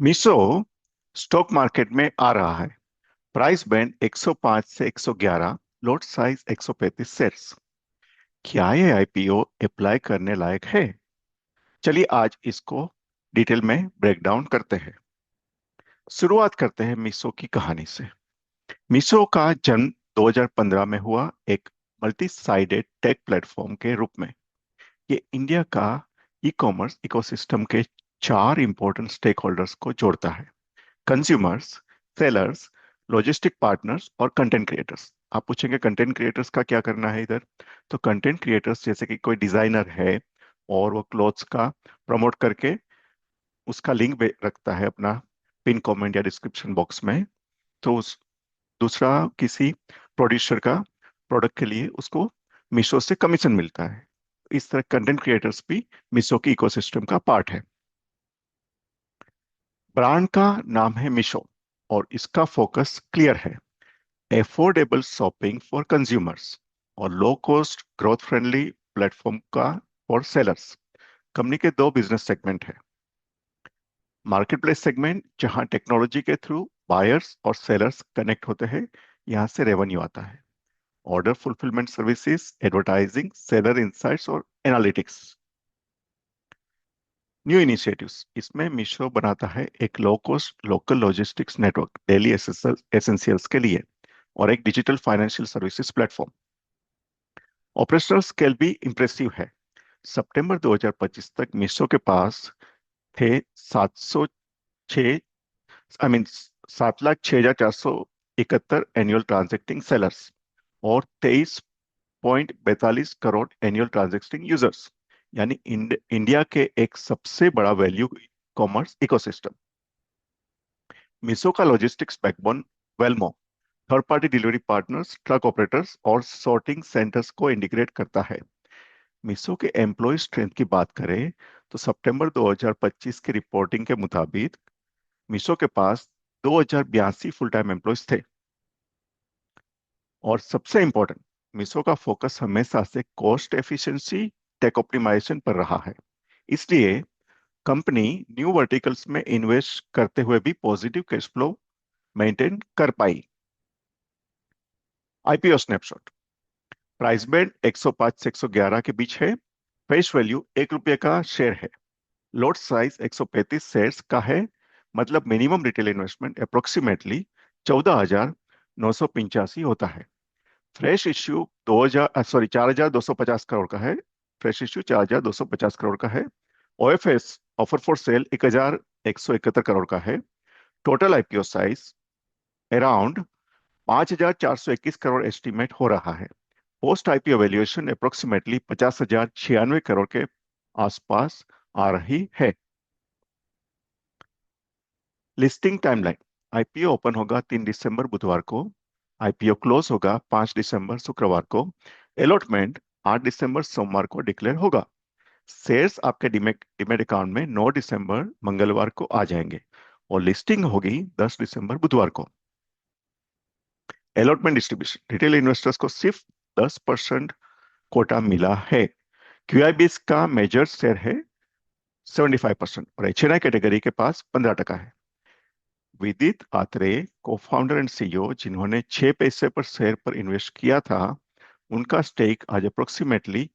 Meesho stock market में आ रहा है। प्राइस बैंड 105 से 111, लॉट साइज 135 शेयर्स। क्या ये आईपीओ अप्लाई करने लायक है? चलिए आज इसको डिटेल में ब्रेक डाउन करते हैं। शुरुआत करते हैं मीशो की कहानी से। मीशो का जन्म 2015 में हुआ, एक मल्टी साइडेड टेक प्लेटफॉर्म के रूप में। ये इंडिया का ई कॉमर्स इकोसिस्टम के चार इंपॉर्टेंट स्टेक होल्डर्स को जोड़ता है: कंज्यूमर्स, सेलर्स, लॉजिस्टिक पार्टनर्स और कंटेंट क्रिएटर्स। आप पूछेंगे कंटेंट क्रिएटर्स का क्या करना है इधर? तो कंटेंट क्रिएटर्स जैसे कि कोई डिजाइनर है और वो क्लोथ्स का प्रमोट करके उसका लिंक रखता है अपना पिन कमेंट या डिस्क्रिप्शन बॉक्स में, तो उस दूसरा किसी प्रोड्यूसर का प्रोडक्ट के लिए उसको मीशो से कमीशन मिलता है। इस तरह कंटेंट क्रिएटर्स भी मीशो की इकोसिस्टम का पार्ट है। ब्रांड का नाम है मीशो और इसका फोकस क्लियर है: एफोर्डेबल शॉपिंग फॉर कंज्यूमर्स और low cost growth friendly platform का फॉर सेलर्स। कंपनी के दो बिजनेस सेगमेंट है: मार्केटप्लेस सेगमेंट, जहां टेक्नोलॉजी के थ्रू बायर्स और सेलर्स कनेक्ट होते हैं, यहां से रेवेन्यू आता है; order fulfilment services, advertising, seller insights और एनालिटिक्स। न्यू इनिशिएटिव्स, इसमें मीशो बनाता है एक low cost local logistics network daily essentials के लिए और एक digital financial services platform. Operational scale भी इम्प्रेसिव है। सितंबर 2025 तक मीशो के पास थे 706, I mean 7,06,471 annual transacting sellers और 23.42 करोड़ एनुअल ट्रांजैक्टिंग यूजर्स, यानी इंडिया के एक सबसे बड़ा वैल्यू कॉमर्स इकोसिस्टम। मीशो का logistics backbone Valmo third party delivery partners, truck operators और सॉर्टिंग सेंटर्स को इंटीग्रेट करता है। मीशो के एम्प्लॉय स्ट्रेंथ की बात करें तो सितंबर 2025 की रिपोर्टिंग के मुताबिक मीशो के पास 2082 फुल टाइम एम्प्लॉयज थे। और सबसे इंपॉर्टेंट, मीशो का फोकस हमेशा से कॉस्ट एफिशिएंसी, टेक ऑप्टिमाइजेशन पर रहा है। इसलिए कंपनी न्यू वर्टिकल्स में इन्वेस्ट करते हुए भी पॉजिटिव कैश फ्लो मेंटेन कर पाई। IPO snapshot. प्राइस बैंड 105 से 111 के बीच है। फेस वैल्यू ₹1 का शेयर है। लॉट साइज 135 शेयर्स का है। मतलब मिनिमम रिटेल इन्वेस्टमेंट अप्रोक्सीमेटली 14,985 होता है। फ्रेश इश्यू 4,250 करोड़ का है। फ्रेश इश्यू 4,250 करोड़ का है। OFS offer for sale 1,171 crore का है। Total IPO size around 5,421 crore estimate हो रहा है। Post IPO valuation approximately 50,096 crore के आसपास आ रही है। लिस्टिंग टाइमलाइन: आईपीओ ओपन होगा 3 दिसंबर बुधवार को। आईपीओ क्लोज होगा 5 दिसंबर शुक्रवार को। अलॉटमेंट 8 दिसंबर सोमवार को डिक्लेयर होगा। शेयर्स आपके डीमेट डीमेट अकाउंट में 9 दिसंबर मंगलवार को आ जाएंगे और लिस्टिंग होगी 10 दिसंबर बुधवार को। अलॉटमेंट डिस्ट्रीब्यूशन: रिटेल इन्वेस्टर्स को सिर्फ 10% कोटा मिला है। क्यूआईबीएस का मेजर शेयर है 75% और एचएनआई कैटेगरी के पास 15% है। विदित आत्रेय, को फाउंडर एंड सीईओ, जिन्होंने 6 पैसे पर शेयर पर इन्वेस्ट किया था, उनका स्टेक आज अप्रोक्सीमेटली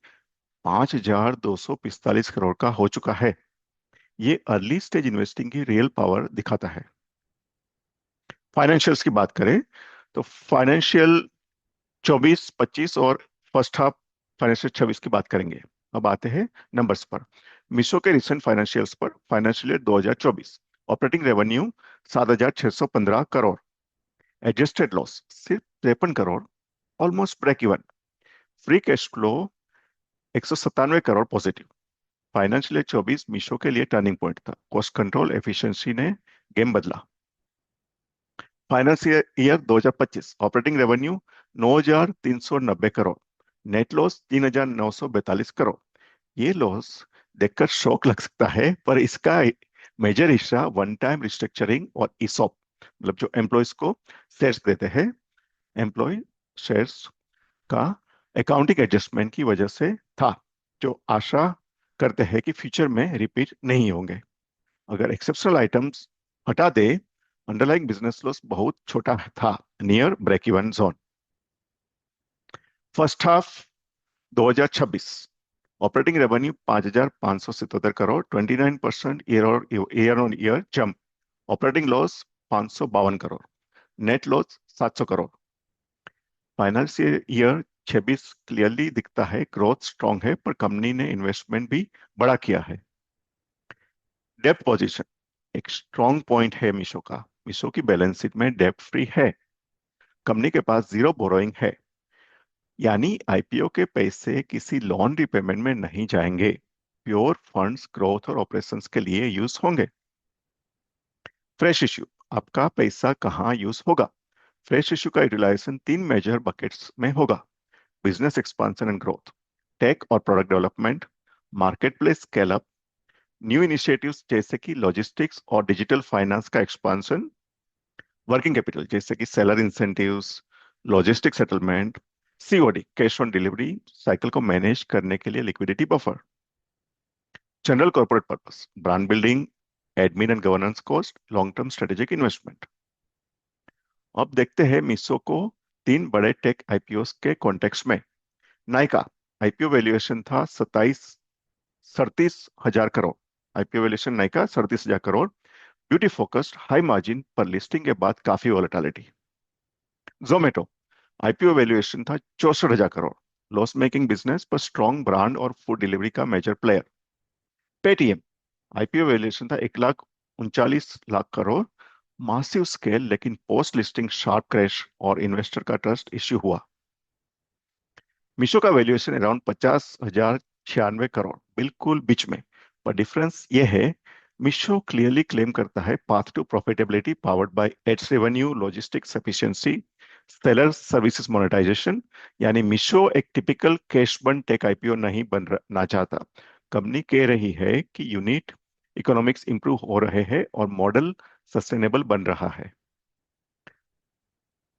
5,245 करोड़ का हो चुका है। ये अर्ली स्टेज इन्वेस्टिंग की रियल पावर दिखाता है। फाइनेंशियल्स की बात करें तो फाइनेंशियल 24-25 और फर्स्ट हाफ फाइनेंशियल 26 की बात करेंगे। अब आते हैं नंबर्स पर। मीशो के रिसेंट फाइनेंशियल्स पर। Financial year 2024 operating revenue 7,615 crore. Adjusted loss सिर्फ 53 crore, almost break even. Free cash flow 197 crore positive. Financial year 24 Meesho के लिए टर्निंग पॉइंट था। कॉस्ट कंट्रोल एफिशिएंसी ने गेम बदला। Financial year 2025 operating revenue 9,390 crore. Net loss 3,942 crore. ये लॉस देखकर शौक लग सकता है, पर इसका मेजर हिस्सा वन टाइम रिस्ट्रक्चरिंग और ईसॉप, मतलब जो एम्प्लॉयज को शेयर्स देते हैं, एम्प्लॉय शेयर्स का अकाउंटिंग एडजस्टमेंट की वजह से था, जो आशा करते हैं कि फ्यूचर में रिपीट नहीं होंगे। अगर एक्सेप्शनल आइटम्स हटा दे, अंडरलाइंग बिजनेस लॉस बहुत छोटा था, near break even zone. First half 2026 operating revenue 5,577 crore, 29% year on year jump. Operating loss 552 crore, net loss 700 crore. Financial year 26 clearly दिखता है, ग्रोथ स्ट्रांग है, पर कंपनी ने इन्वेस्टमेंट भी बड़ा किया है। डेप्ट पोजीशन एक स्ट्रांग पॉइंट है मीशो का। मीशो की बैलेंस शीट में डेप्ट फ्री है, कंपनी के पास जीरो बोरोइंग है, यानी आईपीओ के पैसे किसी लोन रिपेमेंट में नहीं जाएंगे, प्योर फंड्स ग्रोथ और ऑपरेशंस के लिए यूज होंगे। फ्रेश इश्यू, आपका पैसा कहाँ यूज होगा? फ्रेश इश्यू का यूटिलाइजेशन तीन मेजर बकेट्स में होगा: business expansion and growth, tech और product development, marketplace scale up, new initiatives जैसे कि लॉजिस्टिक्स और डिजिटल फाइनेंस का एक्सपांशन, वर्किंग कैपिटल जैसे कि seller incentives, logistic settlement, COD cash on delivery cycle को मैनेज करने के लिए liquidity buffer, general corporate purpose, brand building, admin and governance cost, long term strategic investment. अब देखते हैं मिसो को तीन बड़े टेक आईपीओ के कॉन्टेक्स्ट में। नाइका आईपीओ वैल्यूएशन था 37,हजार crore. IPO valuation Nykaa 37,000 crore, beauty focused, high margin, पर लिस्टिंग के बाद काफी वॉलेटिलिटी। जोमेटो आईपीओ वैल्यूएशन था 64,000 करोड़, लॉस मेकिंग बिजनेस पर स्ट्रॉन्ग ब्रांड और फूड डिलीवरी का major player. Paytm IPO valuation था 1,39,00,000 करोड़, मासिव स्केल, लेकिन पोस्ट लिस्टिंग शार्प क्रैश और इन्वेस्टर का ट्रस्ट इश्यू हुआ। मीशो का वैल्यूएशन अराउंड 50,096 करोड़, बिल्कुल बीच में। पर डिफरेंस ये है, मीशो क्लियरली क्लेम करता है path to profitability powered by ads revenue, logistics efficiency, seller services monetisation. यानी मीशो एक typical cash burn tech IPO नहीं बनना चाहता। कंपनी कह रही है कि यूनिट इकोनॉमिक्स इंप्रूव हो रहे हैं और मॉडल सस्टेनेबल बन रहा है।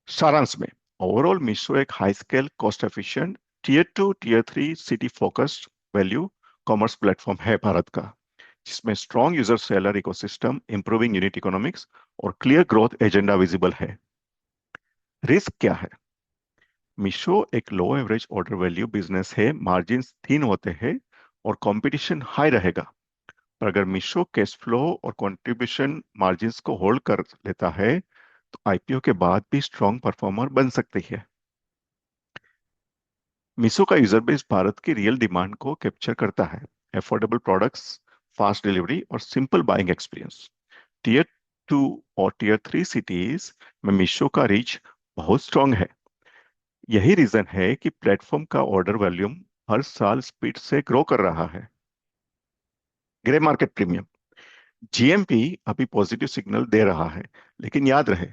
सारांश में, ओवरऑल मीशो एक high scale, cost efficient, tier two tier three city focused value commerce platform है भारत का, जिसमें strong user seller ecosystem, improving unit economics और क्लियर ग्रोथ एजेंडा विजिबल है। रिस्क क्या है? मीशो एक low average order value business है, मार्जिन थीन होते हैं और कंपटीशन हाई रहेगा। पर अगर मीशो कैश फ्लो और कंट्रीब्यूशन मार्जिन्स को होल्ड कर लेता है, तो आईपीओ के बाद भी स्ट्रॉन्ग परफॉर्मर बन सकती है। मीशो का यूजर बेस भारत की रियल डिमांड को कैप्चर करता है: अफोर्डेबल प्रोडक्ट्स, फास्ट डिलीवरी और simple buying experience. Tier two और टीयर थ्री सिटीज में मीशो का रीच बहुत स्ट्रांग है। यही रीजन है कि प्लेटफॉर्म का ऑर्डर वॉल्यूम हर साल स्पीड से ग्रो कर रहा है। ग्रे मार्केट प्रीमियम, जीएमपी अभी पॉजिटिव सिग्नल दे रहा है, लेकिन याद रहे,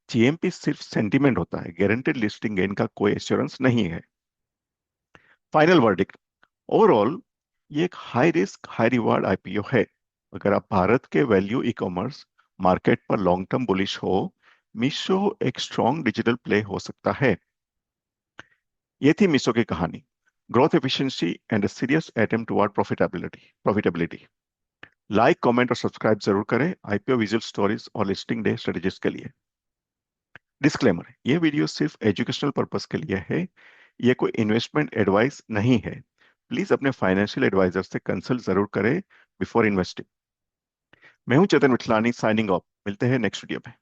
जीएमपी सिर्फ सेंटीमेंट होता है, गारंटेड लिस्टिंग गेन का कोई एश्योरेंस नहीं है। फाइनल वर्डिक्ट, ओवरऑल ये एक high risk high reward IPO है। अगर आप भारत के वैल्यू ई कॉमर्स मार्केट पर लॉन्ग टर्म बुलिश हो, मीशो एक स्ट्रॉन्ग डिजिटल प्ले हो सकता है। ये थी मीशो की कहानी, growth efficiency and serious attempt toward profitability. Like, comment और सब्सक्राइब जरूर करें आईपीओ विजुअल स्टोरीज और लिस्टिंग डे स्ट्रेटेजीज के लिए। डिस्क्लेमर, ये वीडियो सिर्फ एजुकेशनल पर्पस के लिए है, ये कोई इन्वेस्टमेंट एडवाइस नहीं है। प्लीज अपने फाइनेंशियल एडवाइजर से कंसल्ट जरूर करें बिफोर इन्वेस्टिंग। मैं हूं चेतन मिठलानी, साइनिंग ऑफ। मिलते हैं नेक्स्ट वीडियो में।